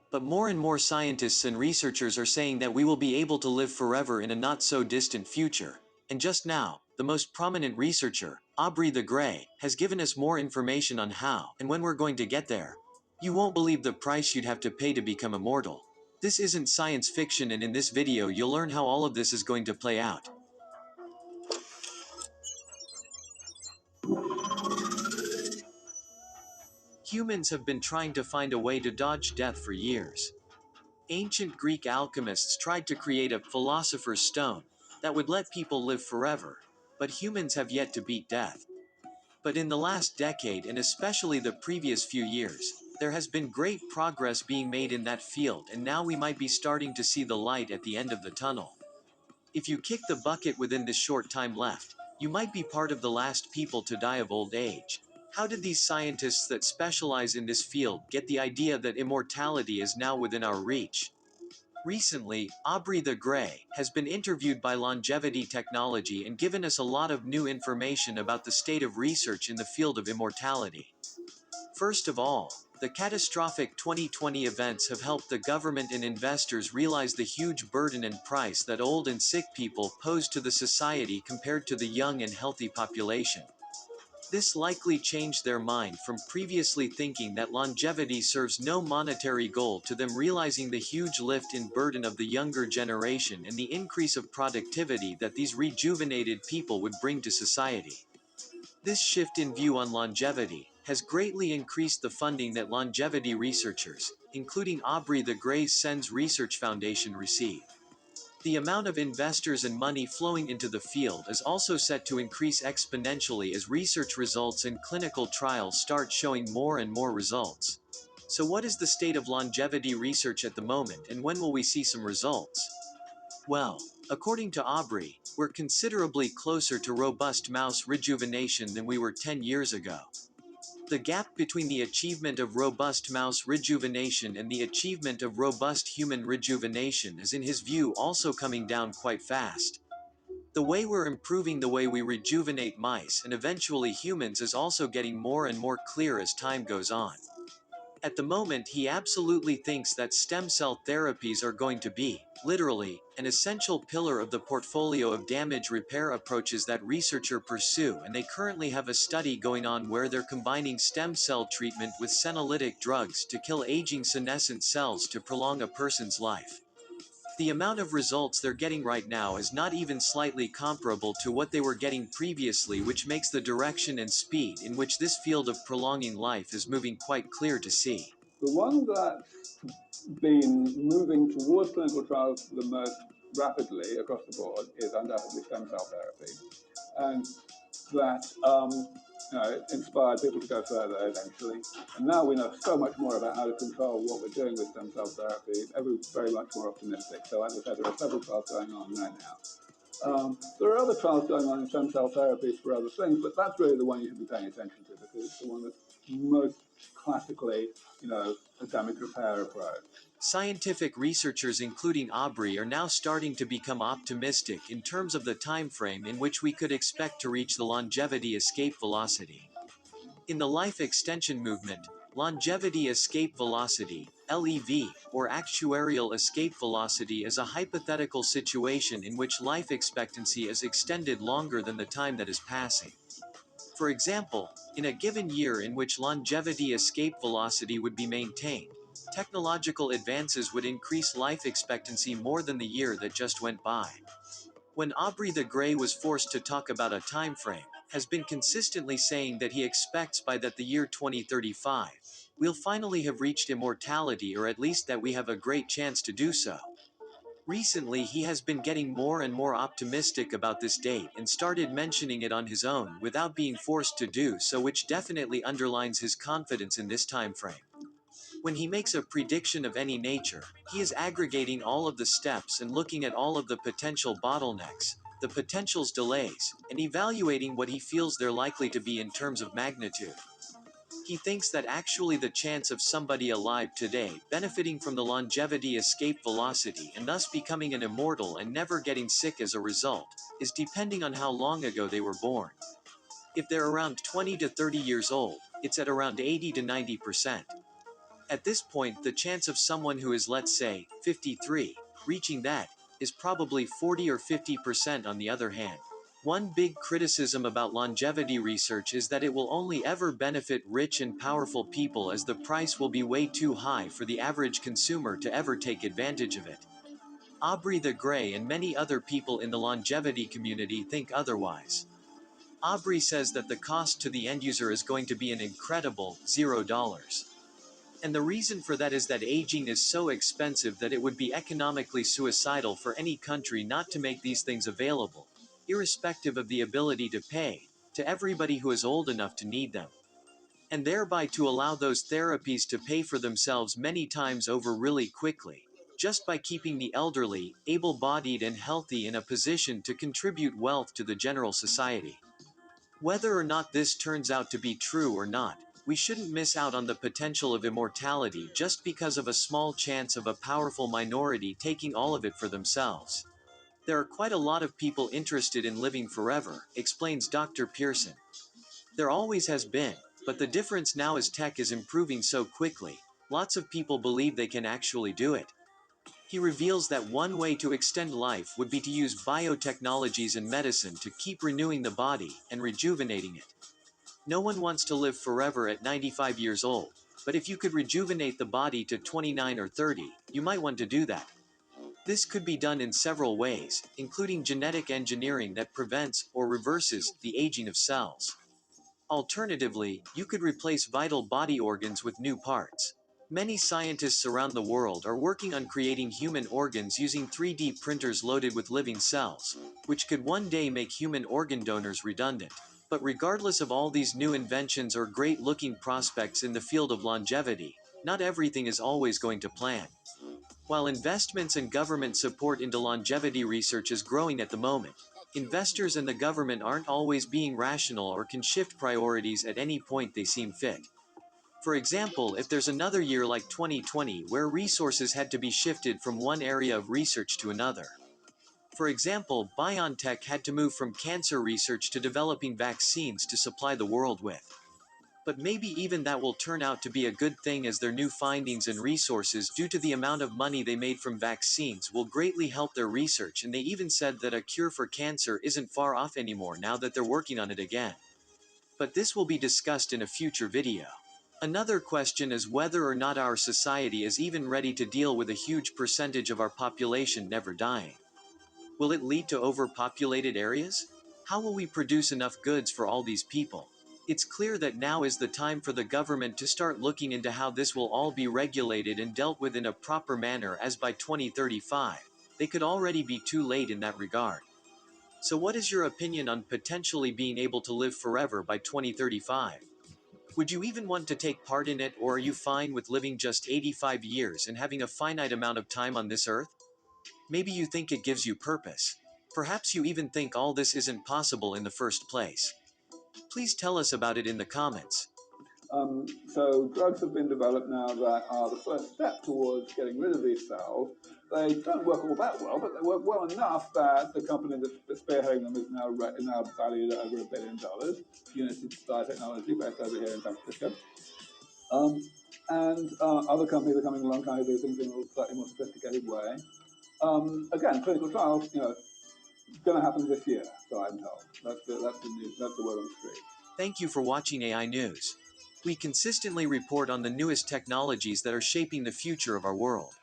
But more and more scientists and researchers are saying that we will be able to live forever in a not-so-distant future. And just now, the most prominent researcher, Aubrey the Grey, has given us more information on how and when we're going to get there. You won't believe the price you'd have to pay to become immortal. This isn't science fiction, and in this video you'll learn how all of this is going to play out. Humans have been trying to find a way to dodge death for years. Ancient Greek alchemists tried to create a philosopher's stone that would let people live forever, but humans have yet to beat death. But in the last decade, and especially the previous few years, there has been great progress being made in that field, and now we might be starting to see the light at the end of the tunnel. If you kick the bucket within this short time left, you might be part of the last people to die of old age. How did these scientists that specialize in this field get the idea that immortality is now within our reach? Recently, Aubrey the Grey has been interviewed by Longevity Technology and given us a lot of new information about the state of research in the field of immortality. First of all, the catastrophic 2020 events have helped the government and investors realize the huge burden and price that old and sick people pose to the society compared to the young and healthy population. This likely changed their mind from previously thinking that longevity serves no monetary goal to them realizing the huge lift in burden of the younger generation and the increase of productivity that these rejuvenated people would bring to society. This shift in view on longevity has greatly increased the funding that longevity researchers, including Aubrey the Grey's SENS Research Foundation, receive. The amount of investors and money flowing into the field is also set to increase exponentially as research results and clinical trials start showing more and more results. So what is the state of longevity research at the moment, and when will we see some results? Well, according to Aubrey, we're considerably closer to robust mouse rejuvenation than we were 10 years ago. The gap between the achievement of robust mouse rejuvenation and the achievement of robust human rejuvenation is in his view also coming down quite fast. The way we're improving the way we rejuvenate mice and eventually humans is also getting more and more clear as time goes on. At the moment, he absolutely thinks that stem cell therapies are going to be, literally, an essential pillar of the portfolio of damage repair approaches that researchers pursue, and they currently have a study going on where they're combining stem cell treatment with senolytic drugs to kill aging senescent cells to prolong a person's life. The amount of results they're getting right now is not even slightly comparable to what they were getting previously, which makes the direction and speed in which this field of prolonging life is moving quite clear to see. The one that's been moving towards clinical trials the most rapidly across the board is undoubtedly stem cell therapy. And that inspired people to go further eventually. And now we know so much more about how to control what we're doing with stem cell therapy. Everyone's very much more optimistic. So as I said, there are several trials going on right now. There are other trials going on in stem cell therapies for other things, but that's really the one you should be paying attention to because it's the one that's most classically, a damage repair approach. Scientific researchers including Aubrey are now starting to become optimistic in terms of the time frame in which we could expect to reach the longevity escape velocity. In the life extension movement, longevity escape velocity, LEV, or actuarial escape velocity is a hypothetical situation in which life expectancy is extended longer than the time that is passing. For example, in a given year in which longevity escape velocity would be maintained, technological advances would increase life expectancy more than the year that just went by. When Aubrey the Grey was forced to talk about a time frame, has been consistently saying that he expects by that the year 2035, we'll finally have reached immortality, or at least that we have a great chance to do so. Recently he has been getting more and more optimistic about this date and started mentioning it on his own without being forced to do so, which definitely underlines his confidence in this time frame. When he makes a prediction of any nature, he is aggregating all of the steps and looking at all of the potential bottlenecks, the potential delays, and evaluating what he feels they're likely to be in terms of magnitude. He thinks that actually the chance of somebody alive today benefiting from the longevity escape velocity and thus becoming an immortal and never getting sick as a result, is depending on how long ago they were born. If they're around 20 to 30 years old, it's at around 80 to 90%. At this point, the chance of someone who is, let's say, 53, reaching that, is probably 40 or 50% on the other hand. One big criticism about longevity research is that it will only ever benefit rich and powerful people, as the price will be way too high for the average consumer to ever take advantage of it. Aubrey the Grey and many other people in the longevity community think otherwise. Aubrey says that the cost to the end user is going to be an incredible $0. And the reason for that is that aging is so expensive that it would be economically suicidal for any country not to make these things available, irrespective of the ability to pay, to everybody who is old enough to need them. And thereby to allow those therapies to pay for themselves many times over really quickly, just by keeping the elderly, able-bodied and healthy in a position to contribute wealth to the general society. Whether or not this turns out to be true or not, we shouldn't miss out on the potential of immortality just because of a small chance of a powerful minority taking all of it for themselves. There are quite a lot of people interested in living forever, explains Dr. Pearson. There always has been, but the difference now is tech is improving so quickly, lots of people believe they can actually do it. He reveals that one way to extend life would be to use biotechnologies and medicine to keep renewing the body and rejuvenating it. No one wants to live forever at 95 years old, but if you could rejuvenate the body to 29 or 30, you might want to do that. This could be done in several ways, including genetic engineering that prevents or reverses the aging of cells. Alternatively, you could replace vital body organs with new parts. Many scientists around the world are working on creating human organs using 3D printers loaded with living cells, which could one day make human organ donors redundant. But regardless of all these new inventions or great-looking prospects in the field of longevity, not everything is always going to plan. While investments and government support into longevity research is growing at the moment, investors and the government aren't always being rational or can shift priorities at any point they seem fit. For example, if there's another year like 2020 where resources had to be shifted from one area of research to another. For example, BioNTech had to move from cancer research to developing vaccines to supply the world with. But maybe even that will turn out to be a good thing, as their new findings and resources due to the amount of money they made from vaccines will greatly help their research, and they even said that a cure for cancer isn't far off anymore now that they're working on it again. But this will be discussed in a future video. Another question is whether or not our society is even ready to deal with a huge percentage of our population never dying. Will it lead to overpopulated areas? How will we produce enough goods for all these people? It's clear that now is the time for the government to start looking into how this will all be regulated and dealt with in a proper manner, as by 2035, they could already be too late in that regard. So what is your opinion on potentially being able to live forever by 2035? Would you even want to take part in it, or are you fine with living just 85 years and having a finite amount of time on this earth? Maybe you think it gives you purpose. Perhaps you even think all this isn't possible in the first place. Please tell us about it in the comments. So drugs have been developed now that are the first step towards getting rid of these cells. They don't work all that well, but they work well enough that the company that's spearheading them is now valued at over $1 billion. Unity Biotechnology, based over here in San Francisco. And other companies are coming along trying to do things in a slightly more sophisticated way. Again, clinical trials, going to happen this year, so I'm told. That's the news. That's the word on the street. Thank you for watching AI News. We consistently report on the newest technologies that are shaping the future of our world.